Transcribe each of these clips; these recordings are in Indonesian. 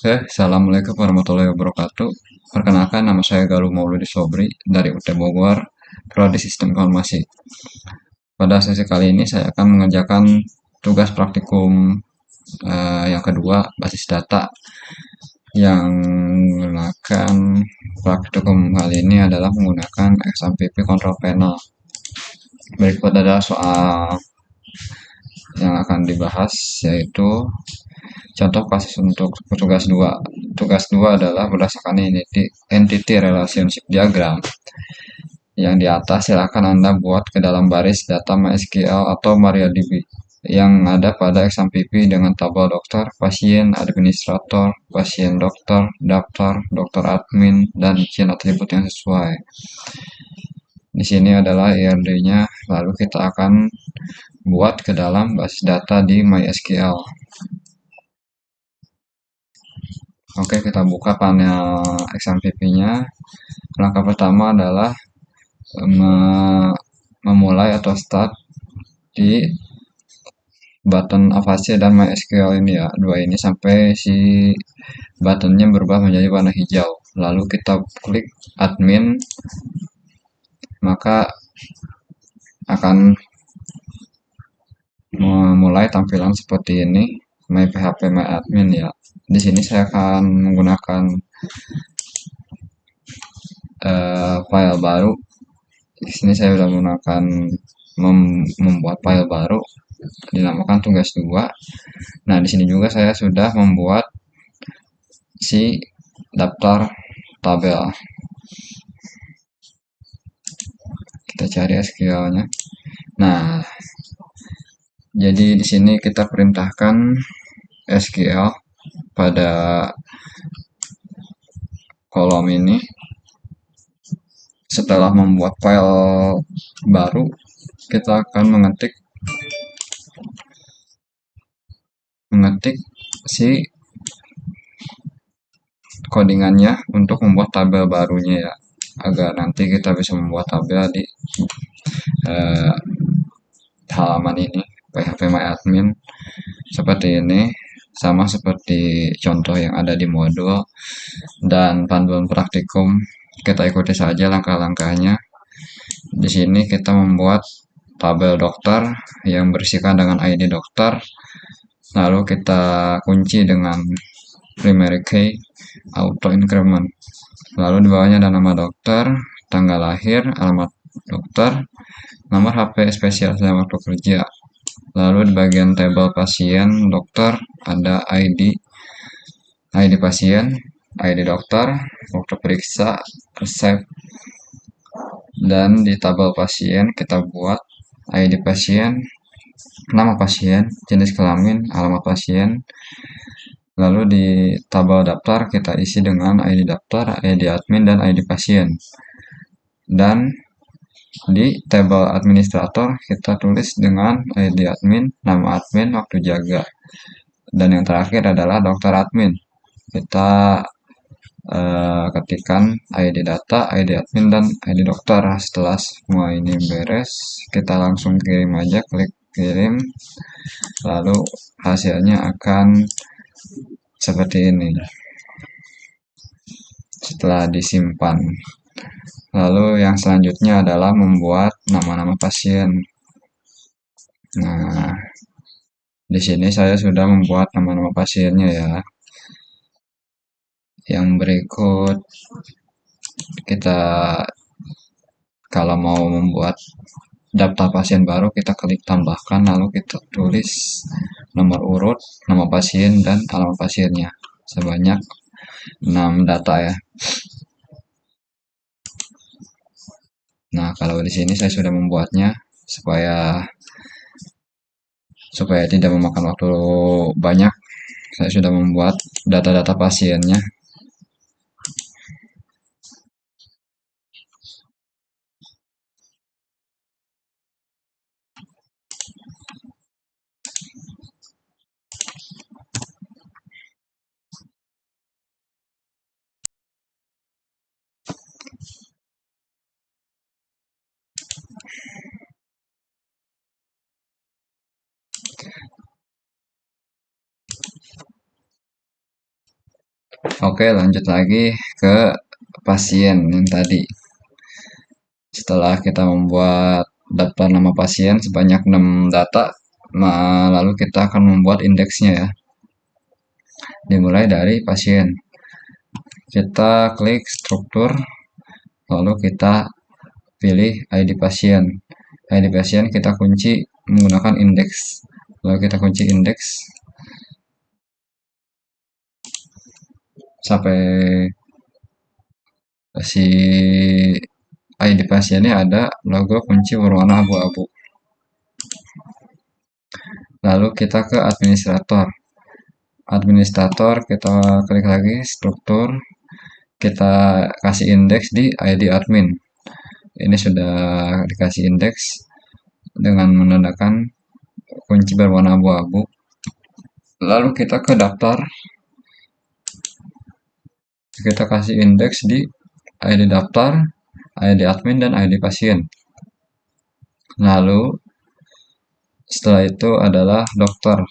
Assalamualaikum warahmatullahi wabarakatuh. Perkenalkan, nama saya Galuh Mauludi Sobri dari UT Bogor, Prodi Sistem Informasi. Pada sesi kali ini saya akan mengerjakan tugas praktikum yang kedua, basis data, yang menggunakan praktikum kali ini adalah menggunakan XMPP Control Panel. Berikut adalah soal yang akan dibahas, yaitu contoh kasus untuk tugas 2. Tugas 2 adalah berdasarkan entity relationship diagram. Yang di atas silakan Anda buat ke dalam baris data MySQL atau MariaDB yang ada pada XMPP dengan tabel dokter, pasien, administrator, pasien dokter, daftar, dokter admin, dan izin atribut yang sesuai. Di sini adalah IRD-nya, lalu kita akan buat ke dalam basis data di MySQL. Oke, kita buka panel XMPP-nya. Langkah pertama adalah memulai atau start di button Avast dan MySQL ini ya, dua ini sampai si buttonnya berubah menjadi warna hijau. Lalu kita klik admin, maka akan memulai tampilan seperti ini, My PHP My Admin ya. Di sini saya akan menggunakan file baru. Di sini saya sudah menggunakan membuat file baru dinamakan tugas 2. Nah, di sini juga saya sudah membuat si daftar tabel. Kita cari SQL-nya. Nah, jadi di sini kita perintahkan SQL pada kolom ini. Setelah membuat file baru, kita akan mengetik si codingannya untuk membuat tabel barunya ya, agar nanti kita bisa membuat tabel di halaman ini phpMyAdmin seperti ini, sama seperti contoh yang ada di modul dan panduan praktikum. Kita ikuti saja langkah-langkahnya. Di sini kita membuat tabel dokter yang berisikan dengan ID dokter, lalu kita kunci dengan primary key auto increment. Lalu di bawahnya ada nama dokter, tanggal lahir, alamat dokter, nomor HP spesial saya waktu kerja. Lalu di bagian tabel pasien dokter ada ID pasien, ID dokter, waktu periksa, resep, dan di tabel pasien kita buat ID pasien, nama pasien, jenis kelamin, alamat pasien. Lalu di tabel daftar kita isi dengan ID daftar, ID admin, dan ID pasien. Dan di tabel administrator kita tulis dengan ID admin, nama admin, waktu jaga. Dan yang terakhir adalah dokter admin. Kita ketikkan ID data, ID admin, dan ID dokter. Setelah semua ini beres, kita langsung kirim aja, klik kirim, lalu hasilnya akan seperti ini setelah disimpan. Lalu yang selanjutnya adalah membuat nama-nama pasien. Nah, di sini saya sudah membuat nama-nama pasiennya ya. Yang berikut, kita kalau mau membuat daftar pasien baru, kita klik tambahkan, lalu kita tulis nomor urut, nama pasien, dan alamat pasiennya sebanyak 6 data ya. Nah, kalau di sini saya sudah membuatnya supaya tidak memakan waktu banyak. Saya sudah membuat data-data pasiennya. Oke, lanjut lagi ke pasien yang tadi. Setelah kita membuat daftar nama pasien sebanyak 6 data, lalu kita akan membuat indeksnya ya. Dimulai dari pasien. Kita klik struktur, lalu kita pilih ID pasien. ID pasien kita kunci menggunakan indeks. Lalu kita kunci indeks sampai si ID pasiennya ada logo kunci berwarna abu-abu. Lalu kita ke administrator. Administrator kita klik lagi struktur, kita kasih indeks di ID admin. Ini sudah dikasih indeks dengan menandakan kunci berwarna abu-abu. Lalu kita ke daftar, kita kasih indeks di ID daftar, ID admin, dan ID pasien. Lalu setelah itu adalah dokter.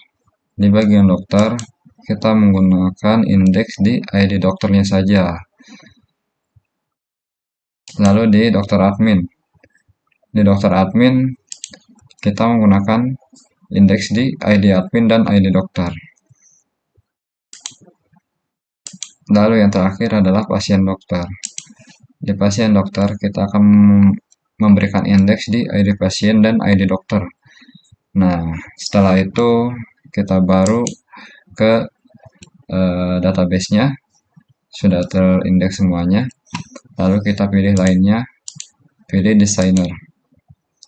Di bagian dokter kita menggunakan indeks di ID dokternya saja. Lalu di dokter admin. Di dokter admin kita menggunakan indeks di ID admin dan ID dokter. Lalu yang terakhir adalah pasien dokter. Di pasien dokter kita akan memberikan indeks di ID pasien dan ID dokter. Nah, setelah itu kita baru ke database-nya, sudah terindeks semuanya. Lalu kita pilih lainnya, pilih designer.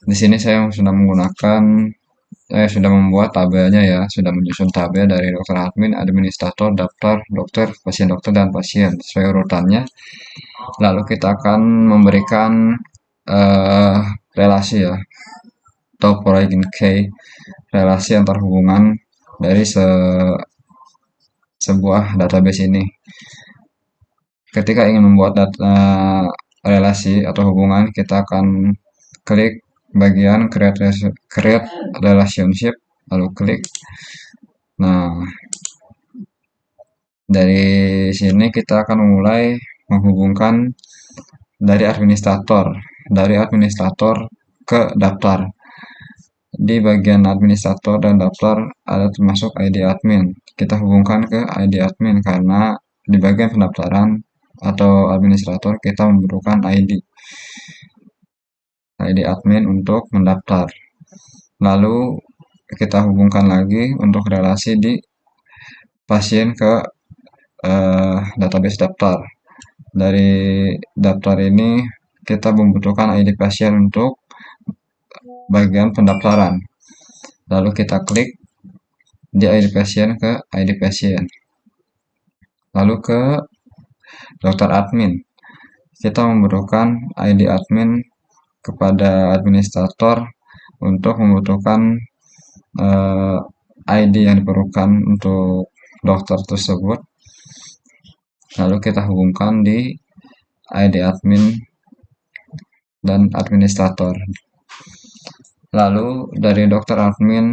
Di sini saya sudah membuat tabelnya ya, sudah menyusun tabel dari dokter admin, administrator, daftar, dokter, dan pasien sesuai urutannya. Lalu kita akan memberikan relasi ya, topologi key, relasi antar hubungan dari sebuah database ini. Ketika ingin membuat relasi atau hubungan, kita akan klik bagian create relationship, lalu klik. Nah, dari sini kita akan mulai menghubungkan dari administrator ke daftar. Di bagian administrator dan daftar ada termasuk ID admin. Kita hubungkan ke ID admin karena di bagian pendaftaran atau administrator kita membutuhkan ID admin untuk mendaftar. Lalu kita hubungkan lagi untuk relasi di pasien ke database daftar. Dari daftar ini kita membutuhkan ID pasien untuk bagian pendaftaran. Lalu kita klik di ID pasien ke ID pasien. Lalu ke dokter admin. Kita membutuhkan ID admin kepada administrator untuk membutuhkan ID yang diperlukan untuk dokter tersebut. Lalu kita hubungkan di ID admin dan administrator. Lalu dari dokter admin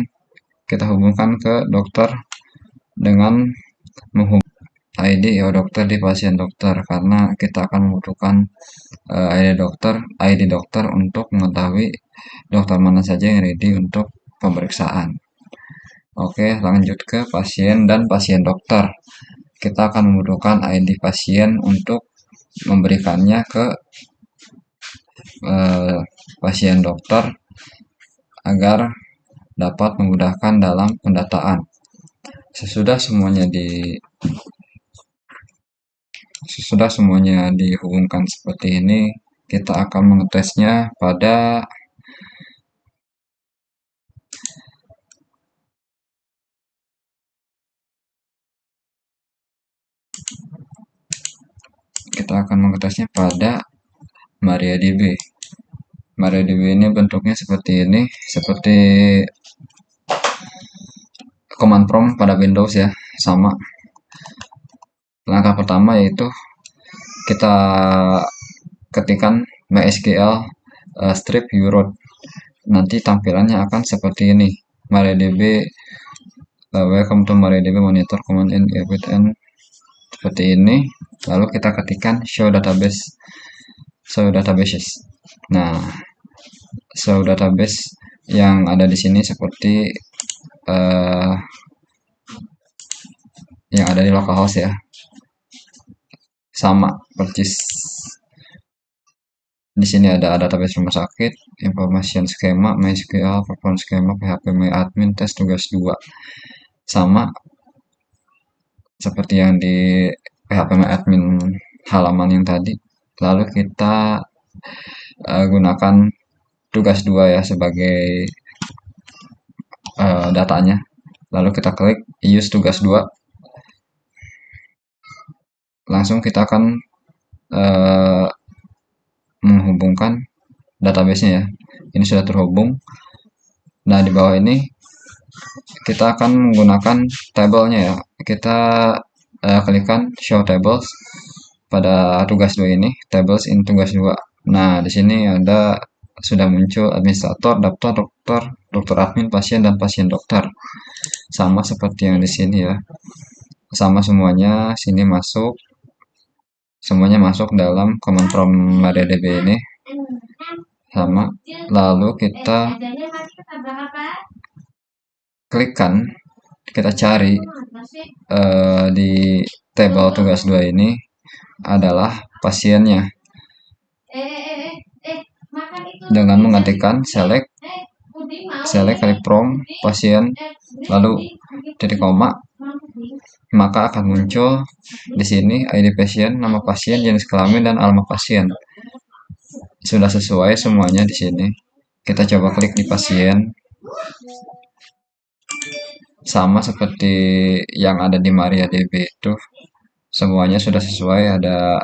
kita hubungkan ke dokter dengan menghubungkan ID ya dokter di pasien dokter karena kita akan membutuhkan ID dokter untuk mengetahui dokter mana saja yang ready untuk pemeriksaan. Oke, lanjut ke pasien dan pasien dokter. Kita akan membutuhkan ID pasien untuk memberikannya ke pasien dokter agar dapat memudahkan dalam pendataan. Sesudah semuanya dihubungkan seperti ini, kita akan mengetesnya pada MariaDB. MariaDB ini bentuknya seperti ini, seperti command prompt pada Windows ya, sama. Langkah pertama yaitu kita ketikkan MySQL strip uroot. Nanti tampilannya akan seperti ini. MariaDB welcome to MariaDB monitor command and seperti ini, lalu kita ketikkan show databases. Nah, show database yang ada di sini seperti uh, yang ada di localhost ya, sama persis. Di sini ada database rumah sakit, information schema, MySQL, performance schema, PHP My Admin, tes tugas 2. Sama seperti yang di PHP My Admin halaman yang tadi. Lalu kita gunakan tugas 2 ya sebagai datanya. Lalu kita klik use tugas 2. Langsung kita akan menghubungkan database-nya ya. Ini sudah terhubung. Nah, di bawah ini kita akan menggunakan tabelnya ya. Kita klikkan show tables pada tugas 2 ini, tables in tugas 2. Nah, di sini ada sudah muncul administrator, daftar, dokter, dokter admin, pasien, dan pasien dokter. Sama seperti yang di sini ya. Sama semuanya, sini masuk. Semuanya masuk dalam command prompt MariaDB ini. Sama. Lalu kita klikkan, kita cari di tabel tugas 2 ini adalah pasiennya. Dengan mengetikkan select klik prompt pasien lalu titik koma, maka akan muncul di sini ID pasien, nama pasien, jenis kelamin, dan alamat pasien. Sudah sesuai semuanya di sini. Kita coba klik di pasien. Sama seperti yang ada di MariaDB itu. Semuanya sudah sesuai, ada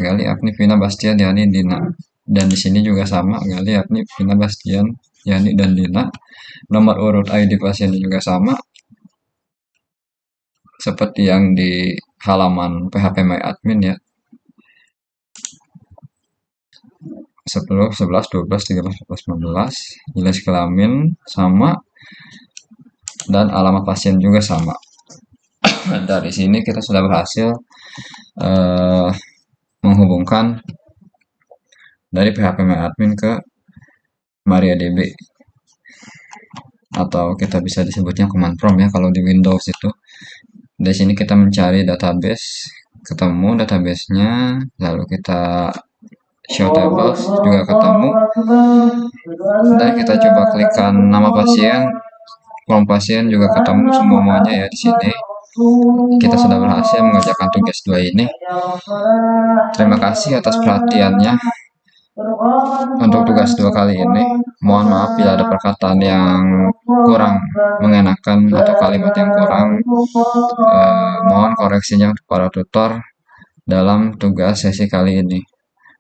Gali, Agni, Vina, Bastian, Yani, Dina. Dan di sini juga sama, Gali, Agni, Vina, Bastian, Yani, dan Dina. Nomor urut ID pasien juga sama. Seperti yang di halaman PHP My Admin ya. 10, 11, 12, 13, 14, 15. Jenis kelamin sama. Dan alamat pasien juga sama. Dari sini kita sudah berhasil menghubungkan dari PHP My Admin ke MariaDB, atau kita bisa disebutnya command prompt ya kalau di Windows itu. Di sini kita mencari database, ketemu databasenya, lalu kita show tables juga ketemu, dan kita coba klikkan nama pasien, form pasien juga ketemu semuanya ya di sini. Kita sudah berhasil mengerjakan tugas 2 ini. Terima kasih atas perhatiannya untuk tugas 2 kali ini. Mohon maaf bila ada perkataan yang kurang mengenakan atau kalimat yang kurang. Mohon koreksinya untuk para tutor dalam tugas sesi kali ini.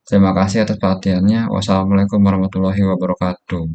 Terima kasih atas perhatiannya. Wassalamualaikum warahmatullahi wabarakatuh.